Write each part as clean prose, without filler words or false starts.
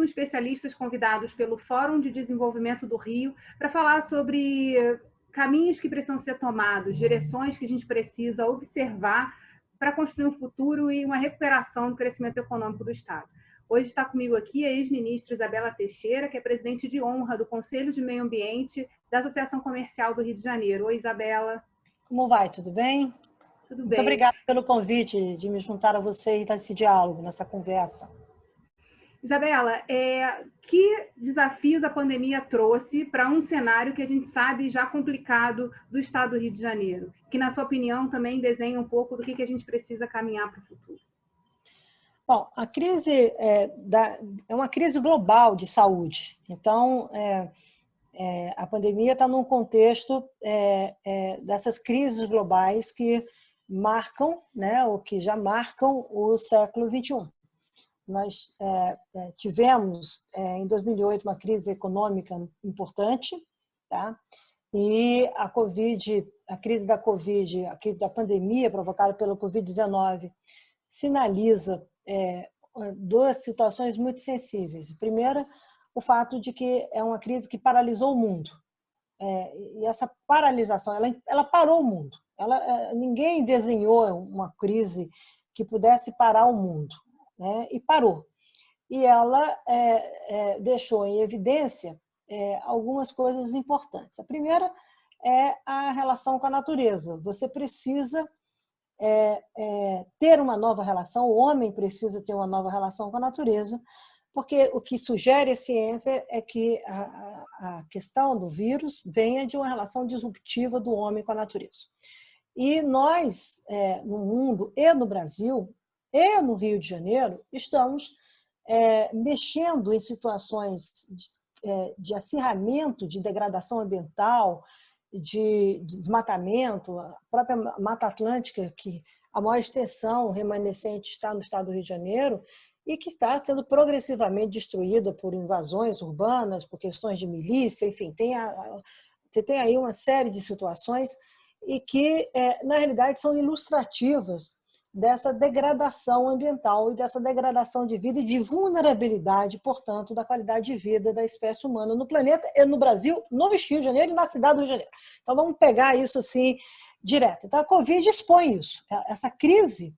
especialistas convidados pelo Fórum de Desenvolvimento do Rio para falar sobre caminhos que precisam ser tomados, direções que a gente precisa observar para construir um futuro e uma recuperação do crescimento econômico do Estado. Hoje está comigo aqui a ex-ministra Isabela Teixeira, que é presidente de honra do Conselho de Meio Ambiente da Associação Comercial do Rio de Janeiro. Oi, Isabela. Como vai? Tudo bem? Tudo bem. Muito obrigada pelo convite de me juntar a você e nesse diálogo, nessa conversa. Isabela, que desafios a pandemia trouxe para um cenário que a gente sabe já complicado do Estado do Rio de Janeiro, que, na sua opinião, também desenha um pouco do que a gente precisa caminhar para o futuro? Bom, a crise é uma crise global de saúde. Então, a pandemia está num contexto dessas crises globais que marcam, né, ou que já marcam o século XXI. Nós tivemos, em 2008, uma crise econômica importante, tá? E a crise da Covid, a crise da pandemia provocada pela Covid-19, sinaliza duas situações muito sensíveis. Primeira, o fato de que é uma crise que paralisou o mundo. E essa paralisação, ela parou o mundo. Ninguém desenhou uma crise que pudesse parar o mundo, né? E parou. E ela deixou em evidência algumas coisas importantes. A primeira é a relação com a natureza. Você precisa ter uma nova relação, o homem precisa ter uma nova relação com a natureza, porque o que sugere a ciência é que a questão do vírus venha de uma relação disruptiva do homem com a natureza. E nós, no mundo e no Brasil, e no Rio de Janeiro, estamos mexendo em situações de acirramento, de degradação ambiental, de desmatamento. A própria Mata Atlântica, que a maior extensão remanescente está no estado do Rio de Janeiro e que está sendo progressivamente destruída por invasões urbanas, por questões de milícia, enfim, você tem aí uma série de situações e que, na realidade, são ilustrativas dessa degradação ambiental e dessa degradação de vida e de vulnerabilidade, portanto, da qualidade de vida da espécie humana no planeta e no Brasil, no Rio de Janeiro e na cidade do Rio de Janeiro. Então, vamos pegar isso assim direto. Então, a Covid expõe isso. Essa crise,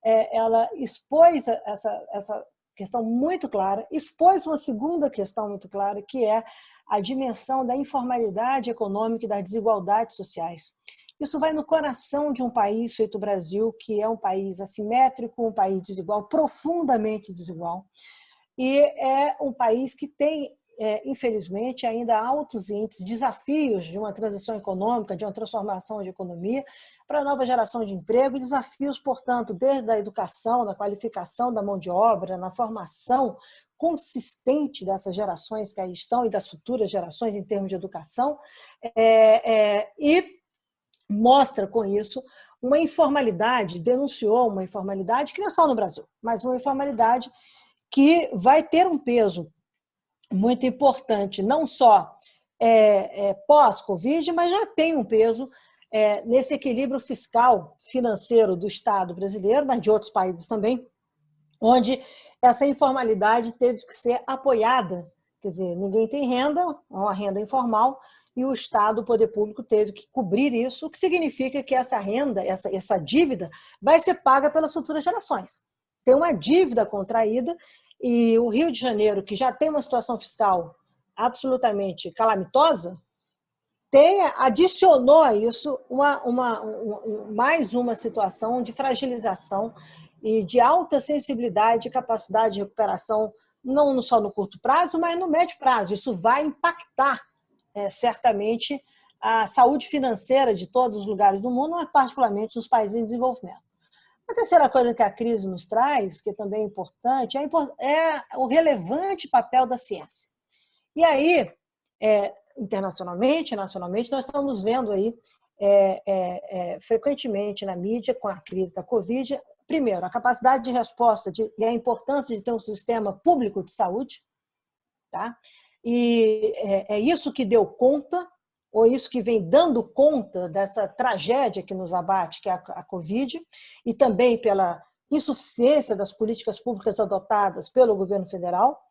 ela expôs essa questão muito clara, expôs uma segunda questão muito clara, que é a dimensão da informalidade econômica e das desigualdades sociais. Isso vai no coração de um país feito Brasil, que é um país assimétrico, um país desigual, profundamente desigual. E é um país que tem, infelizmente, ainda altos índices, desafios de uma transição econômica, de uma transformação de economia para a nova geração de emprego, e desafios, portanto, desde a educação, da qualificação da mão de obra, na formação consistente dessas gerações que aí estão e das futuras gerações em termos de educação, e mostra com isso uma informalidade, denunciou uma informalidade que não é só no Brasil, mas uma informalidade que vai ter um peso muito importante, não só pós-Covid, mas já tem um peso nesse equilíbrio fiscal, financeiro do Estado brasileiro, mas de outros países também, onde essa informalidade teve que ser apoiada. Quer dizer, ninguém tem renda, é uma renda informal, e o Estado, o poder público, teve que cobrir isso, o que significa que essa renda, essa dívida, vai ser paga pelas futuras gerações. Tem uma dívida contraída e o Rio de Janeiro, que já tem uma situação fiscal absolutamente calamitosa, adicionou a isso mais uma situação de fragilização e de alta sensibilidade e capacidade de recuperação, não só no curto prazo, mas no médio prazo. Isso vai impactar certamente a saúde financeira de todos os lugares do mundo, mas particularmente nos países em desenvolvimento. A terceira coisa que a crise nos traz, que também é importante, é o relevante papel da ciência. E aí, internacionalmente, nacionalmente, nós estamos vendo aí frequentemente na mídia, com a crise da Covid, primeiro, a capacidade de resposta e a importância de ter um sistema público de saúde, tá? E é isso que deu conta, ou isso que vem dando conta dessa tragédia que nos abate, que é a Covid, e também pela insuficiência das políticas públicas adotadas pelo governo federal.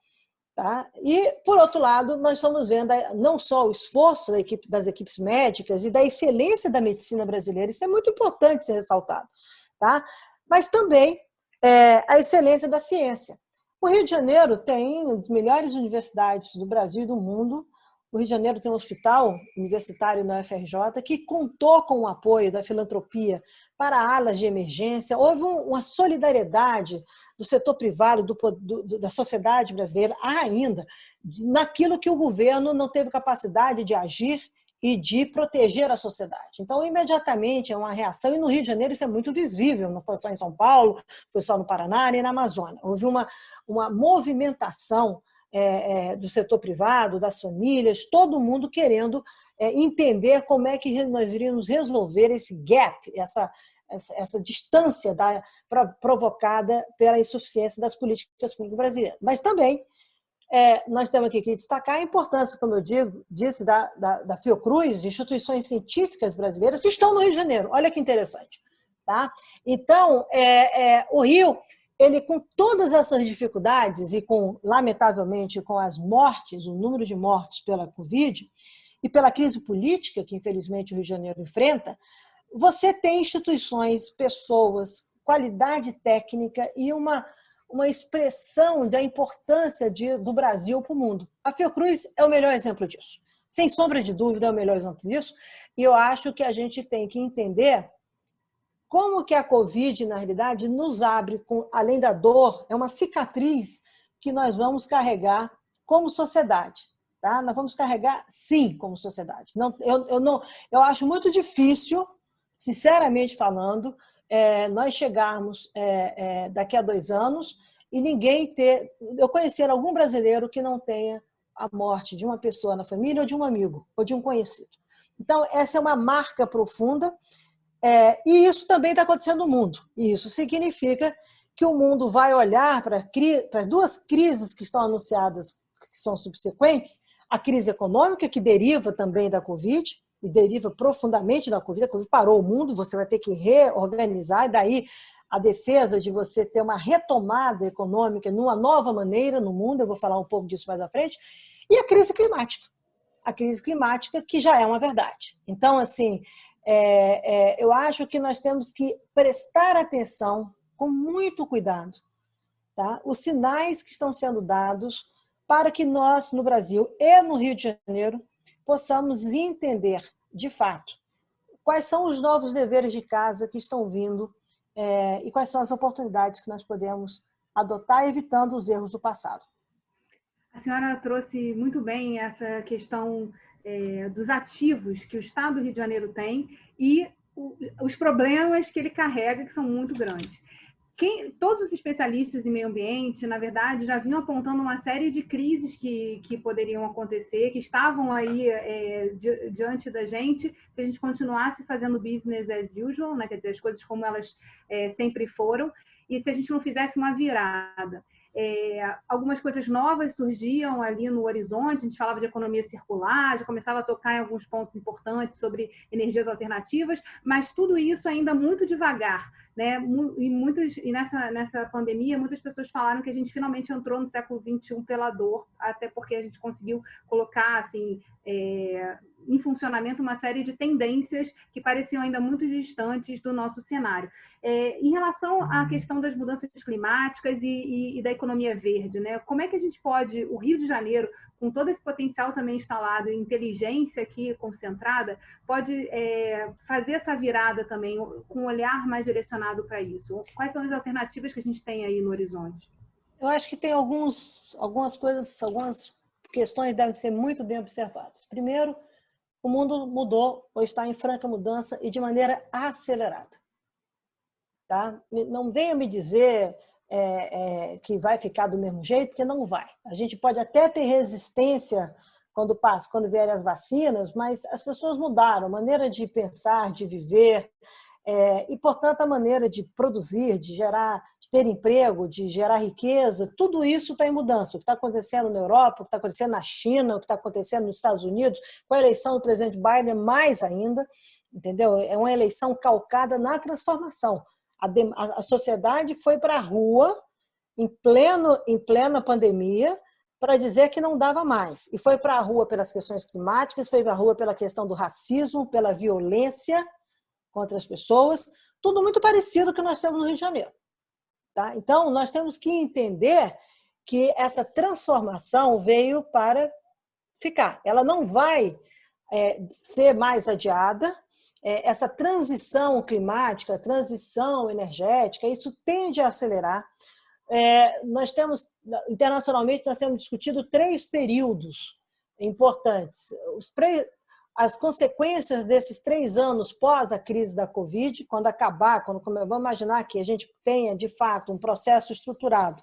Tá? E, por outro lado, nós estamos vendo não só o esforço das equipes médicas e da excelência da medicina brasileira, isso é muito importante ser ressaltado, tá? Mas também a excelência da ciência. O Rio de Janeiro tem as melhores universidades do Brasil e do mundo. O Rio de Janeiro tem um hospital universitário na UFRJ que contou com o apoio da filantropia para alas de emergência. Houve uma solidariedade do setor privado, da sociedade brasileira, ainda, naquilo que o governo não teve capacidade de agir e de proteger a sociedade. Então, imediatamente, é uma reação, e no Rio de Janeiro isso é muito visível, não foi só em São Paulo, foi só no Paraná e na Amazônia. Houve uma movimentação do setor privado, das famílias, todo mundo querendo entender como é que nós iríamos resolver esse gap, essa distância provocada pela insuficiência das políticas públicas brasileiras. Mas também nós temos aqui que destacar a importância, como eu disse, da Fiocruz, instituições científicas brasileiras que estão no Rio de Janeiro. Olha que interessante. Tá? Então, o Rio, ele com todas essas dificuldades e lamentavelmente, com as mortes, o número de mortes pela Covid e pela crise política que, infelizmente, o Rio de Janeiro enfrenta, você tem instituições, pessoas, qualidade técnica e uma expressão da importância do Brasil para o mundo. A Fiocruz é o melhor exemplo disso. Sem sombra de dúvida, é o melhor exemplo disso. E eu acho que a gente tem que entender como que a Covid, na realidade, nos abre, além da dor, é uma cicatriz que nós vamos carregar como sociedade. Tá? Nós vamos carregar, sim, como sociedade. Eu acho muito difícil, sinceramente falando, nós chegarmos daqui a 2 anos e eu conhecer algum brasileiro que não tenha a morte de uma pessoa na família ou de um amigo ou de um conhecido. Então, essa é uma marca profunda. E isso também está acontecendo no mundo. E isso significa que o mundo vai olhar para as 2 crises que estão anunciadas, que são subsequentes, a crise econômica, que deriva também da Covid, e deriva profundamente da Covid. A Covid parou o mundo, você vai ter que reorganizar, e daí a defesa de você ter uma retomada econômica numa nova maneira no mundo, eu vou falar um pouco disso mais à frente, e a crise climática. A crise climática, que já é uma verdade. Então, assim, eu acho que nós temos que prestar atenção com muito cuidado, tá? Os sinais que estão sendo dados para que nós, no Brasil e no Rio de Janeiro, possamos entender, de fato, quais são os novos deveres de casa que estão vindo e quais são as oportunidades que nós podemos adotar, evitando os erros do passado. A senhora trouxe muito bem essa questão dos ativos que o Estado do Rio de Janeiro tem e os problemas que ele carrega, que são muito grandes. Todos os especialistas em meio ambiente, na verdade, já vinham apontando uma série de crises que poderiam acontecer, que estavam aí diante da gente, se a gente continuasse fazendo business as usual, né? Quer dizer, as coisas como elas sempre foram, e se a gente não fizesse uma virada. Algumas coisas novas surgiam ali no horizonte, a gente falava de economia circular, já começava a tocar em alguns pontos importantes sobre energias alternativas, mas tudo isso ainda muito devagar, né? E nessa pandemia, muitas pessoas falaram que a gente finalmente entrou no século XXI pela dor, até porque a gente conseguiu colocar assim, em funcionamento uma série de tendências que pareciam ainda muito distantes do nosso cenário. Em relação à questão das mudanças climáticas e da economia verde, né? Como é que a gente pode, o Rio de Janeiro, com todo esse potencial também instalado, inteligência aqui concentrada, pode fazer essa virada também, com um olhar mais direcionado para isso? Quais são as alternativas que a gente tem aí no horizonte? Eu acho que tem algumas coisas, algumas questões devem ser muito bem observadas. Primeiro, o mundo mudou ou está em franca mudança e de maneira acelerada. Tá? Não venha me dizer que vai ficar do mesmo jeito, porque não vai. A gente pode até ter resistência quando vierem as vacinas, mas as pessoas mudaram a maneira de pensar, de viver, e, portanto, a maneira de produzir, de ter emprego, de gerar riqueza, tudo isso está em mudança. O que está acontecendo na Europa, o que está acontecendo na China, o que está acontecendo nos Estados Unidos, com a eleição do presidente Biden, mais ainda, entendeu? É uma eleição calcada na transformação. A sociedade foi para a rua, em plena pandemia, para dizer que não dava mais. E foi para a rua pelas questões climáticas, foi para a rua pela questão do racismo, pela violência contra as pessoas, tudo muito parecido com o que nós temos no Rio de Janeiro. Tá? Então, nós temos que entender que essa transformação veio para ficar. Ela não vai ser mais adiada. Essa transição climática, transição energética, isso tende a acelerar. Nós temos, internacionalmente, nós temos discutido 3 períodos importantes. As consequências desses 3 anos pós a crise da Covid, quando acabar, vamos imaginar que a gente tenha, de fato, um processo estruturado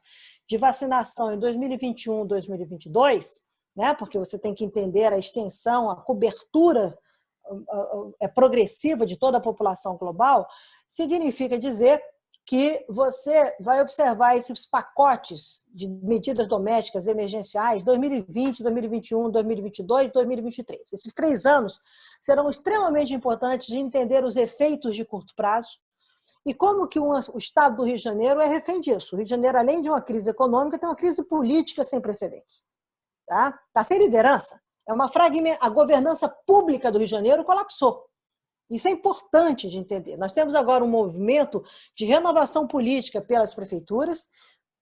de vacinação em 2021, 2022, né? Porque você tem que entender a extensão, a cobertura progressiva de toda a população global, significa dizer que você vai observar esses pacotes de medidas domésticas emergenciais 2020, 2021, 2022, 2023. Esses 3 anos serão extremamente importantes de entender os efeitos de curto prazo e como que o estado do Rio de Janeiro é refém disso. O Rio de Janeiro, além de uma crise econômica, tem uma crise política sem precedentes. Tá sem liderança. A governança pública do Rio de Janeiro colapsou. Isso é importante de entender. Nós temos agora um movimento de renovação política pelas prefeituras,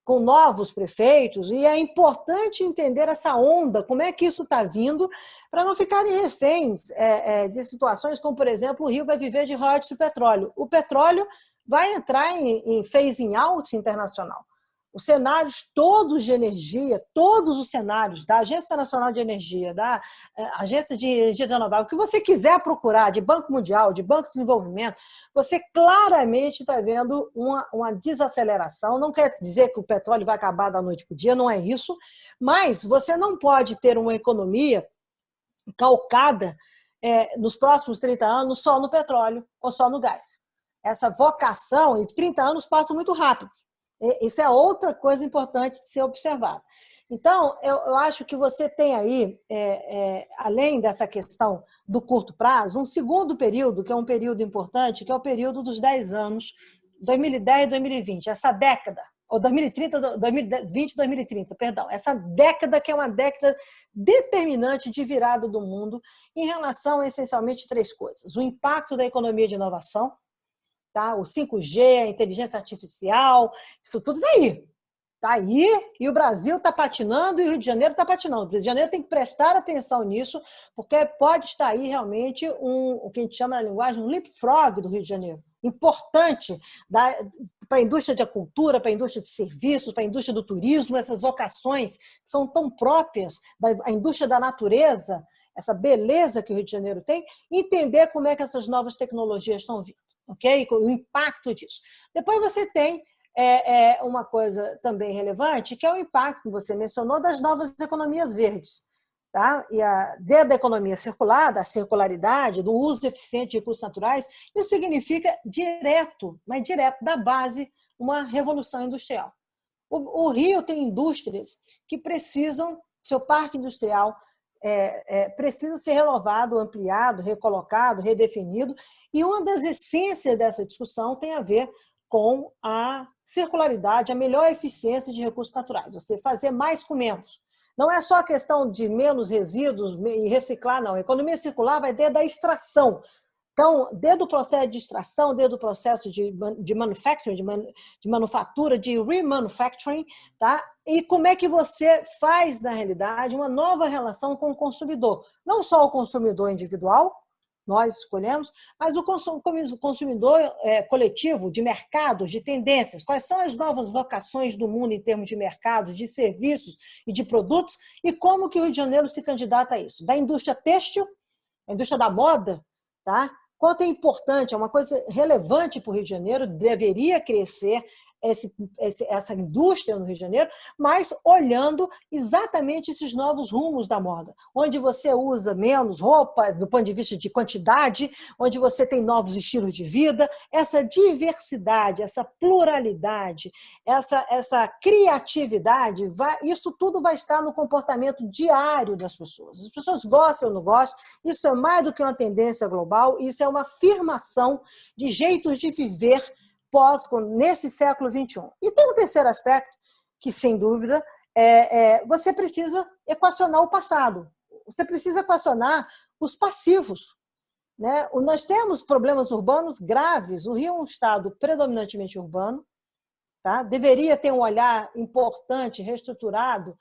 com novos prefeitos, e é importante entender essa onda, como é que isso está vindo, para não ficarem reféns de situações como, por exemplo, o Rio vai viver de royalties do petróleo. O petróleo vai entrar em phasing out internacional. Os cenários todos de energia, todos os cenários da Agência Internacional de Energia, da Agência de Energia Renovável, o que você quiser procurar, de Banco Mundial, de Banco de Desenvolvimento, você claramente está vendo uma desaceleração. Não quer dizer que o petróleo vai acabar da noite para o dia, não é isso, mas você não pode ter uma economia calcada nos próximos 30 anos só no petróleo ou só no gás. Essa vocação, em 30 anos, passa muito rápido. Isso é outra coisa importante de ser observada. Então, eu acho que você tem aí, além dessa questão do curto prazo, um segundo período, que é um período importante, que é o período dos 10 anos, 2010 e 2020, essa década, ou 2030, 2020 e 2030, perdão, essa década que é uma década determinante de virada do mundo em relação a, essencialmente, 3 coisas. O impacto da economia de inovação, tá? O 5G, a inteligência artificial, isso tudo está aí. Está aí e o Brasil está patinando e o Rio de Janeiro está patinando. O Rio de Janeiro tem que prestar atenção nisso, porque pode estar aí realmente o que a gente chama na linguagem um leapfrog do Rio de Janeiro. Importante para a indústria da cultura, para a indústria de serviços, para a indústria do turismo, essas vocações que são tão próprias da indústria da natureza, essa beleza que o Rio de Janeiro tem, entender como é que essas novas tecnologias estão vindo. Okay? O impacto disso. Depois você tem uma coisa também relevante, que é o impacto que você mencionou das novas economias verdes. Tá? E desde a economia circular, da circularidade, do uso eficiente de recursos naturais, isso significa mas direto da base, uma revolução industrial. O Rio tem indústrias que precisam, seu parque industrial precisa ser renovado, ampliado, recolocado, redefinido. E uma das essências dessa discussão tem a ver com a circularidade, a melhor eficiência de recursos naturais. Você fazer mais com menos. Não é só a questão de menos resíduos e reciclar, não. A economia circular vai desde a extração. Então, desde o processo de extração, desde o processo de manufacturing, de manufatura, de remanufacturing, tá? E como é que você faz, na realidade, uma nova relação com o consumidor. Não só o consumidor individual, nós escolhemos, mas o consumidor coletivo, de mercados, de tendências. Quais são as novas vocações do mundo em termos de mercados, de serviços e de produtos, e como que o Rio de Janeiro se candidata a isso? Da indústria têxtil, a indústria da moda, tá? Quanto é importante, é uma coisa relevante para o Rio de Janeiro, deveria crescer essa indústria no Rio de Janeiro, mas olhando exatamente esses novos rumos da moda, onde você usa menos roupas do ponto de vista de quantidade, onde você tem novos estilos de vida, essa diversidade, essa pluralidade, essa criatividade, isso tudo vai estar no comportamento diário das pessoas. As pessoas gostam ou não gostam, isso é mais do que uma tendência global, isso é uma afirmação de jeitos de viver nesse século XXI. E tem um terceiro aspecto, que sem dúvida você precisa equacionar o passado, você precisa equacionar os passivos, né? Nós temos problemas urbanos graves, o Rio é um estado predominantemente urbano, tá? Deveria ter um olhar importante, reestruturado,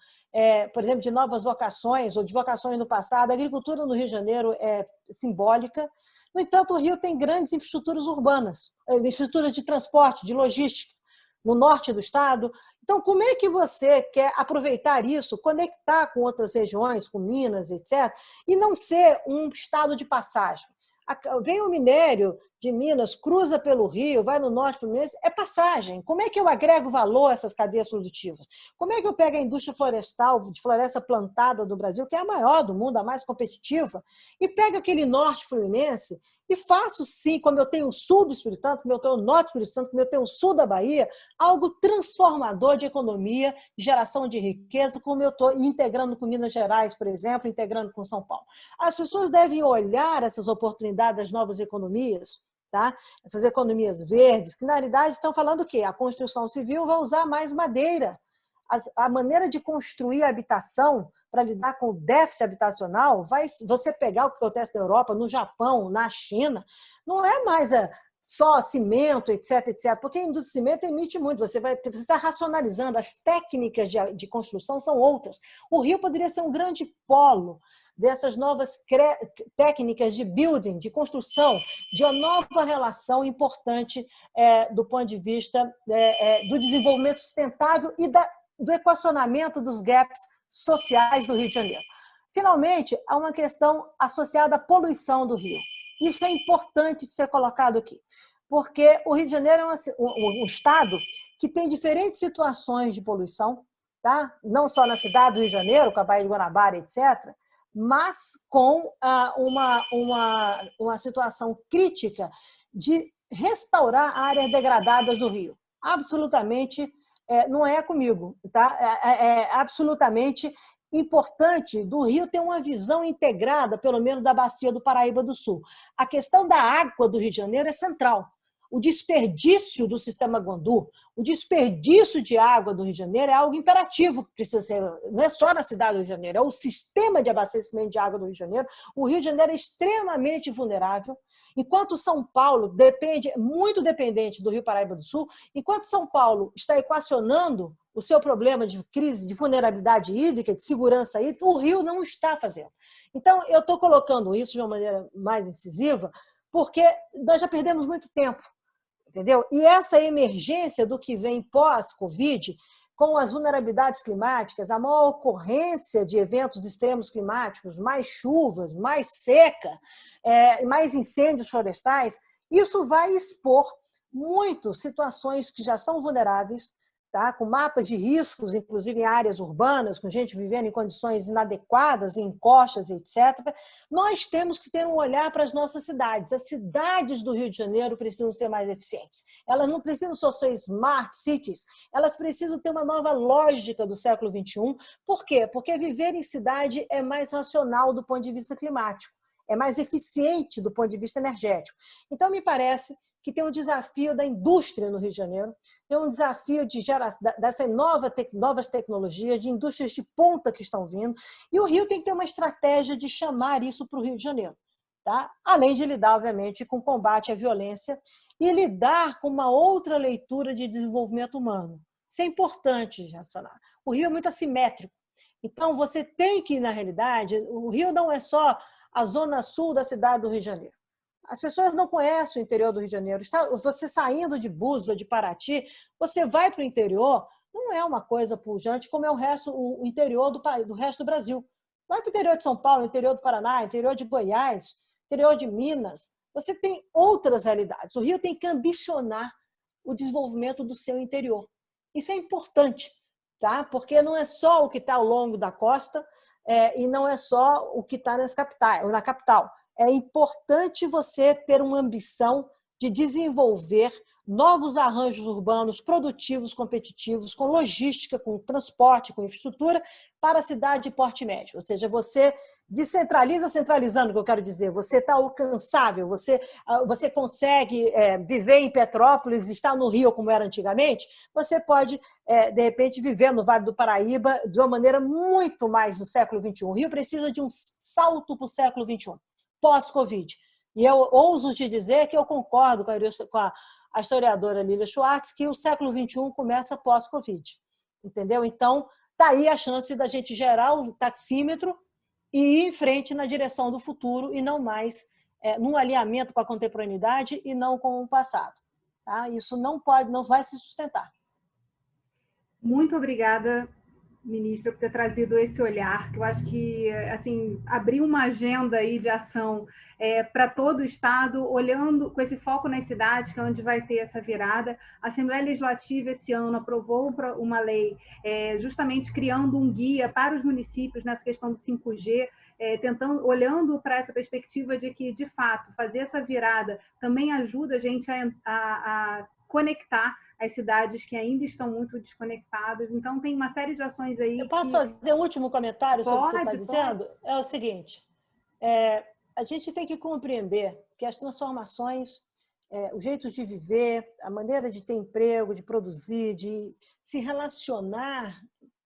por exemplo, de novas vocações ou de vocações no passado. A agricultura no Rio de Janeiro é simbólica. No entanto, o Rio tem grandes infraestruturas urbanas, infraestruturas de transporte, de logística, no norte do estado. Então, como é que você quer aproveitar isso, conectar com outras regiões, com Minas, etc., e não ser um estado de passagem? Vem o minério de Minas, cruza pelo Rio, vai no norte fluminense, é passagem. Como é que eu agrego valor a essas cadeias produtivas? Como é que eu pego a indústria florestal, de floresta plantada do Brasil, que é a maior do mundo, a mais competitiva, e pego aquele norte fluminense e faço, sim, como eu tenho o sul do Espírito Santo, como eu tenho o norte do Espírito Santo, como eu tenho o sul da Bahia, algo transformador de economia, de geração de riqueza, como eu estou integrando com Minas Gerais, por exemplo, integrando com São Paulo. As pessoas devem olhar essas oportunidades das novas economias, tá? Essas economias verdes, que na realidade estão falando o quê? A construção civil vai usar mais madeira. A maneira de construir a habitação para lidar com o déficit habitacional, você pegar o que acontece na Europa, no Japão, na China, não é mais só cimento, etc, etc, porque a indústria de cimento emite muito, você está racionalizando, as técnicas de construção são outras. O Rio poderia ser um grande polo dessas novas técnicas de building, de construção, de uma nova relação importante do ponto de vista do desenvolvimento sustentável e do equacionamento dos gaps sociais do Rio de Janeiro. Finalmente, há uma questão associada à poluição do Rio. Isso é importante ser colocado aqui, porque o Rio de Janeiro é um estado que tem diferentes situações de poluição, tá? Não só na cidade do Rio de Janeiro, com a Baía de Guanabara, etc., mas com uma situação crítica de restaurar áreas degradadas do Rio. Absolutamente não é comigo, tá? É absolutamente importante do Rio ter uma visão integrada, pelo menos da bacia do Paraíba do Sul. A questão da água do Rio de Janeiro é central. O desperdício do sistema Guandu, o desperdício de água do Rio de Janeiro é algo imperativo que precisa ser, não é só na cidade do Rio de Janeiro, é o sistema de abastecimento de água do Rio de Janeiro. O Rio de Janeiro é extremamente vulnerável, enquanto São Paulo muito dependente do Rio Paraíba do Sul, enquanto São Paulo está equacionando o seu problema de crise, de vulnerabilidade hídrica, de segurança hídrica, o Rio não está fazendo. Então, eu estou colocando isso de uma maneira mais incisiva, porque nós já perdemos muito tempo. Entendeu? E essa emergência do que vem pós-Covid, com as vulnerabilidades climáticas, a maior ocorrência de eventos extremos climáticos, mais chuvas, mais seca, mais incêndios florestais, isso vai expor muito situações que já são vulneráveis, tá? Com mapas de riscos, inclusive em áreas urbanas, com gente vivendo em condições inadequadas, em encostas, etc. Nós temos que ter um olhar para as nossas cidades. As cidades do Rio de Janeiro precisam ser mais eficientes. Elas não precisam só ser smart cities, elas precisam ter uma nova lógica do século XXI. Por quê? Porque viver em cidade é mais racional do ponto de vista climático, é mais eficiente do ponto de vista energético. Então, me parece que tem um desafio da indústria no Rio de Janeiro, tem um desafio dessas novas tecnologias, de indústrias de ponta que estão vindo, e o Rio tem que ter uma estratégia de chamar isso para o Rio de Janeiro, tá? Além de lidar, obviamente, com o combate à violência e lidar com uma outra leitura de desenvolvimento humano. Isso é importante de racionar. O Rio é muito assimétrico, então você tem que, na realidade, o Rio não é só a zona sul da cidade do Rio de Janeiro. As pessoas não conhecem o interior do Rio de Janeiro. Você saindo de Búzios ou de Paraty, você vai para o interior, não é uma coisa pujante como é o interior do resto do Brasil. Vai para o interior de São Paulo, interior do Paraná, interior de Goiás, interior de Minas. Você tem outras realidades. O Rio tem que ambicionar o desenvolvimento do seu interior. Isso é importante, tá? Porque não é só o que está ao longo da costa e não é só o que está na capital. É importante você ter uma ambição de desenvolver novos arranjos urbanos produtivos, competitivos, com logística, com transporte, com infraestrutura, para a cidade de porte médio. Ou seja, você descentraliza, centralizando, o que eu quero dizer. Você está alcançável, você consegue viver em Petrópolis, estar no Rio como era antigamente, você pode, de repente, viver no Vale do Paraíba de uma maneira muito mais do século XXI. O Rio precisa de um salto para o século XXI, pós-Covid. E eu ouso te dizer que eu concordo com a historiadora Lilia Schwartz que o século XXI começa pós-Covid. Entendeu? Então, está aí a chance da gente gerar o taxímetro e ir em frente na direção do futuro e não mais num alinhamento com a contemporaneidade e não com o passado. Tá? Isso não vai se sustentar. Muito obrigada, ministra, por ter trazido esse olhar, que eu acho que assim, abriu uma agenda aí de ação para todo o Estado, olhando com esse foco nas cidades, que é onde vai ter essa virada. A Assembleia Legislativa, esse ano, aprovou uma lei justamente criando um guia para os municípios nessa questão do 5G, olhando para essa perspectiva de que, de fato, fazer essa virada também ajuda a gente a conectar as cidades que ainda estão muito desconectadas. Então, tem uma série de ações aí. Eu posso fazer um último comentário sobre o que você está dizendo? É o seguinte, a gente tem que compreender que as transformações, os jeitos de viver, a maneira de ter emprego, de produzir, de se relacionar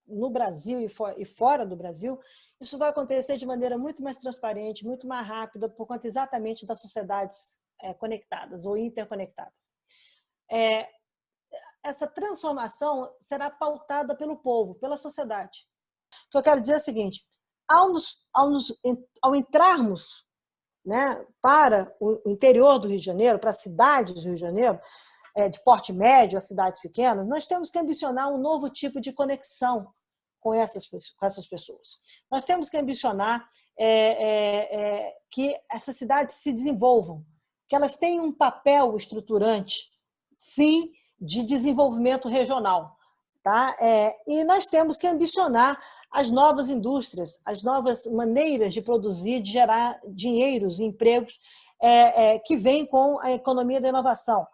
no Brasil e fora do Brasil, isso vai acontecer de maneira muito mais transparente, muito mais rápida, por conta exatamente das sociedades conectadas ou interconectadas. Essa transformação será pautada pelo povo, pela sociedade. O que eu quero dizer é o seguinte, ao entrarmos, né, para o interior do Rio de Janeiro, para as cidades do Rio de Janeiro, de porte médio, as cidades pequenas, nós temos que ambicionar um novo tipo de conexão com essas pessoas. Nós temos que ambicionar que essas cidades se desenvolvam, que elas tenham um papel estruturante, sim, de desenvolvimento regional. Tá? E nós temos que ambicionar as novas indústrias, as novas maneiras de produzir, de gerar dinheiros e empregos que vêm com a economia da inovação.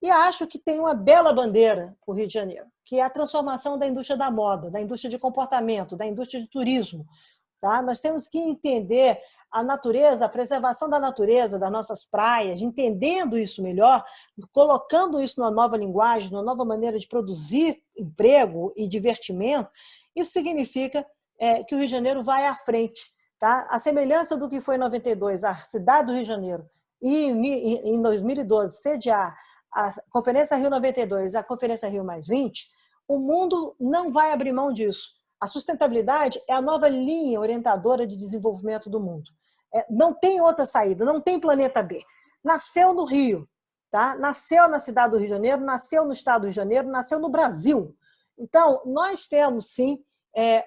E acho que tem uma bela bandeira para o Rio de Janeiro, que é a transformação da indústria da moda, da indústria de comportamento, da indústria de turismo. Tá? Nós temos que entender a natureza, a preservação da natureza, das nossas praias, entendendo isso melhor, colocando isso numa nova linguagem, numa nova maneira de produzir emprego e divertimento. Isso significa que o Rio de Janeiro vai à frente. Tá? A semelhança do que foi em 92, a cidade do Rio de Janeiro, e em 2012 sediar a Conferência Rio 92 e a Conferência Rio +20, o mundo não vai abrir mão disso. A sustentabilidade é a nova linha orientadora de desenvolvimento do mundo. Não tem outra saída, não tem planeta B. Nasceu no Rio, tá? Nasceu na cidade do Rio de Janeiro, nasceu no estado do Rio de Janeiro, nasceu no Brasil. Então, nós temos, sim,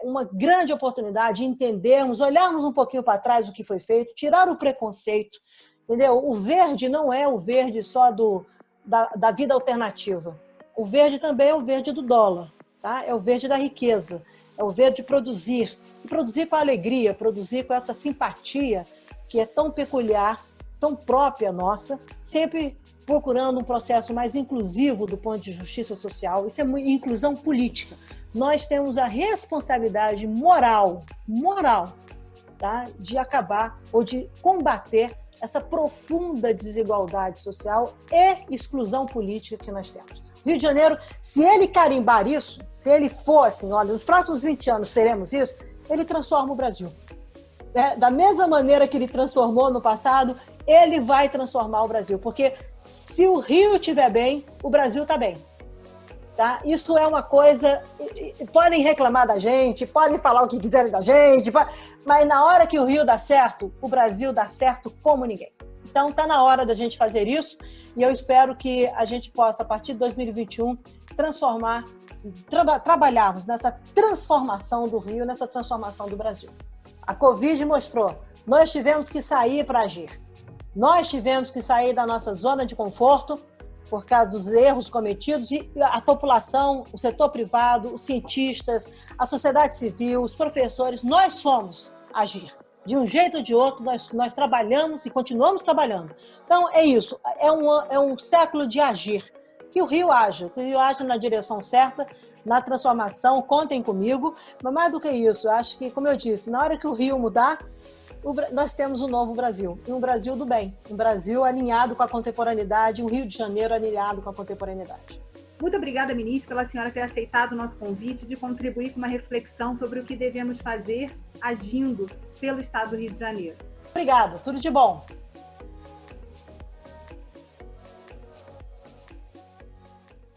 uma grande oportunidade de entendermos, olharmos um pouquinho para trás o que foi feito, tirar o preconceito, entendeu? O verde não é o verde só da vida alternativa. O verde também é o verde do dólar, tá? É o verde da riqueza. É o verde de produzir, e produzir com alegria, produzir com essa simpatia que é tão peculiar, tão própria nossa, sempre procurando um processo mais inclusivo do ponto de justiça social. Isso é inclusão política. Nós temos a responsabilidade moral, tá, de acabar ou de combater essa profunda desigualdade social e exclusão política que nós temos. Rio de Janeiro, se ele carimbar isso, se ele for assim, olha, nos próximos 20 anos teremos isso, ele transforma o Brasil. Da mesma maneira que ele transformou no passado, ele vai transformar o Brasil. Porque se o Rio estiver bem, o Brasil está bem. Tá? Isso é uma coisa... Podem reclamar da gente, podem falar o que quiserem da gente, mas na hora que o Rio dá certo, o Brasil dá certo como ninguém. Então, está na hora da gente fazer isso e eu espero que a gente possa, a partir de 2021, trabalharmos nessa transformação do Rio, nessa transformação do Brasil. A Covid mostrou, nós tivemos que sair para agir. Nós tivemos que sair da nossa zona de conforto por causa dos erros cometidos e a população, o setor privado, os cientistas, a sociedade civil, os professores, nós fomos agir. De um jeito ou de outro, nós trabalhamos e continuamos trabalhando. Então, é isso. É um século de agir. Que o Rio haja na direção certa, na transformação, contem comigo. Mas mais do que isso, acho que, como eu disse, na hora que o Rio mudar, nós temos um novo Brasil, e um Brasil do bem, um Brasil alinhado com a contemporaneidade, um Rio de Janeiro alinhado com a contemporaneidade. Muito obrigada, ministra, pela senhora ter aceitado o nosso convite de contribuir com uma reflexão sobre o que devemos fazer agindo pelo Estado do Rio de Janeiro. Obrigada, tudo de bom.